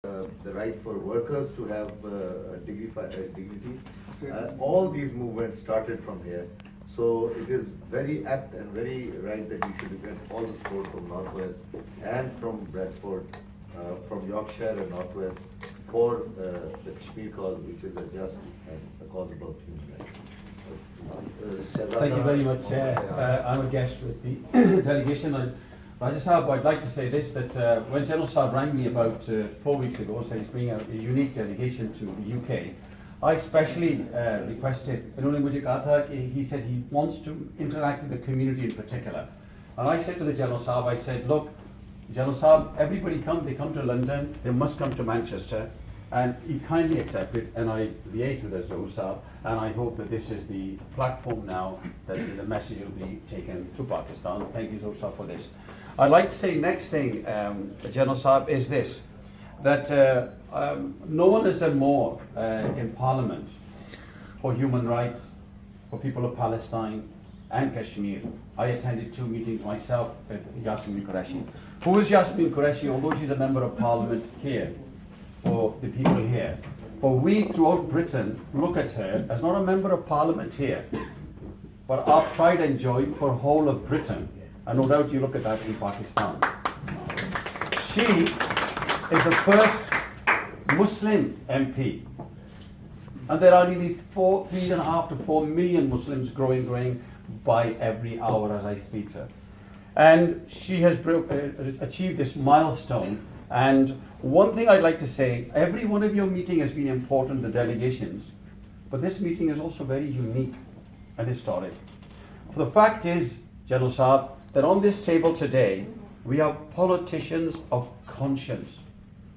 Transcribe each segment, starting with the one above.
the right for workers to have dignity. All these movements started from here. So it is very apt and very right that we should get all the support from Northwest and from Bradford, from Yorkshire and Northwest for the Kashmir cause, which is a just and a cause about human rights. Thank you very much, Chair. I'm a guest with the delegation. Raja Sahab, I'd like to say this, that when General Saab rang me about 4 weeks ago, saying he's bringing a unique delegation to the UK, I specially requested, he said he wants to interact with the community in particular. And I said to the General Saab, I said, look, General Saab, everybody they come to London, they must come to Manchester. And he kindly accepted, and I liaised with the Zahoor Saab, and I hope that this is the platform now that the message will be taken to Pakistan. Thank you, Zahoor Saab, for this. I'd like to say next thing, General Saab, is this, that no one has done more in Parliament for human rights, for people of Palestine and Kashmir. I attended 2 meetings myself with Yasmin Qureshi. Who is Yasmin Qureshi? Although she's a member of Parliament here, for the people here. But we throughout Britain look at her as not a member of Parliament here, but our pride and joy for whole of Britain. And no doubt you look at that in Pakistan. She is the first Muslim MP. And there are nearly 3.5 to 4 million Muslims growing by every hour as I speak, sir. And she has achieved this milestone. And one thing I'd like to say, every one of your meetings has been important, the delegations, but this meeting is also very unique and historic. For the fact is, General Saab, that on this table today, we have politicians of conscience,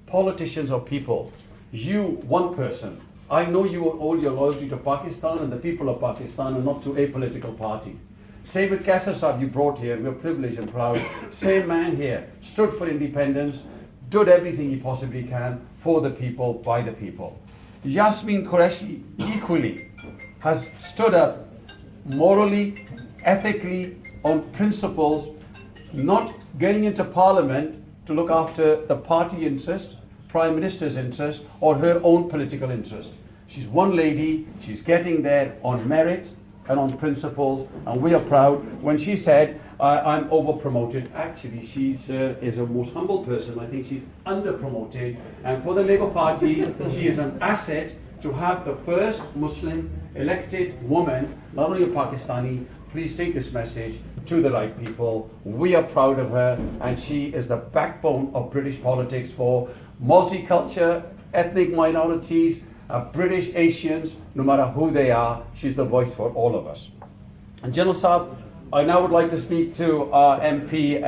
politicians of people. You, one person, I know you owe your loyalty to Pakistan and the people of Pakistan and not to a political party. Same with Kassar Saab, you brought here, we're privileged and proud. Same man here, stood for independence, did everything he possibly can for the people, by the people. Yasmin Qureshi equally has stood up morally, ethically, on principles, not getting into Parliament to look after the party interest, Prime Minister's interest, or her own political interest. She's one lady, she's getting there on merit and on principles, and we are proud. When she said, I'm over-promoted, actually she is a most humble person. I think she's under-promoted, and for the Labour Party, she is an asset to have the first Muslim elected woman, not only a Pakistani. Please take this message to the right people. We are proud of her, and she is the backbone of British politics for multicultural, ethnic minorities, British Asians, no matter who they are. She's the voice for all of us. And General Saab, I now would like to speak to our MP,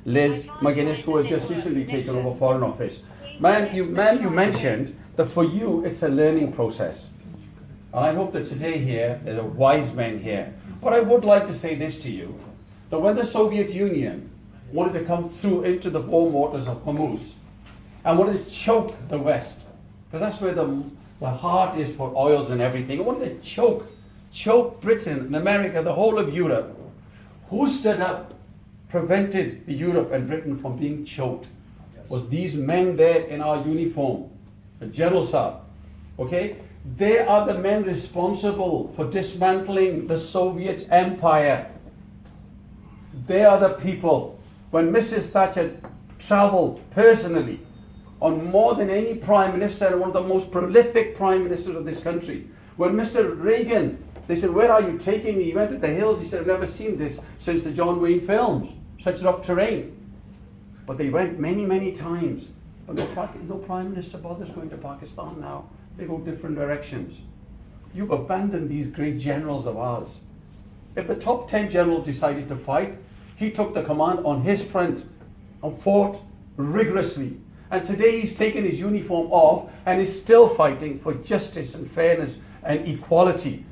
Liz McGuinness, who has just recently taken over Foreign Office. Ma'am, you mentioned that for you it's a learning process. And I hope that today here, there are wise men here. But I would like to say this to you, that when the Soviet Union wanted to come through into the warm waters of Hormuz and wanted to choke the West, because that's where the heart is for oils and everything, and wanted to choke Britain and America, the whole of Europe, who stood up, prevented the Europe and Britain from being choked? Was these men there in our uniform, the General Saab, okay? They are the men responsible for dismantling the Soviet Empire. They are the people. When Mrs. Thatcher traveled personally on more than any prime minister, and one of the most prolific prime ministers of this country, when Mr. Reagan, they said, where are you taking me? He went to the hills. He said, I've never seen this since the John Wayne films, such rough terrain. But they went many, many times. But no prime minister bothers going to Pakistan now. They go different directions. You've abandoned these great generals of ours. If the top 10 generals decided to fight, he took the command on his front and fought rigorously. And today he's taken his uniform off and is still fighting for justice and fairness and equality.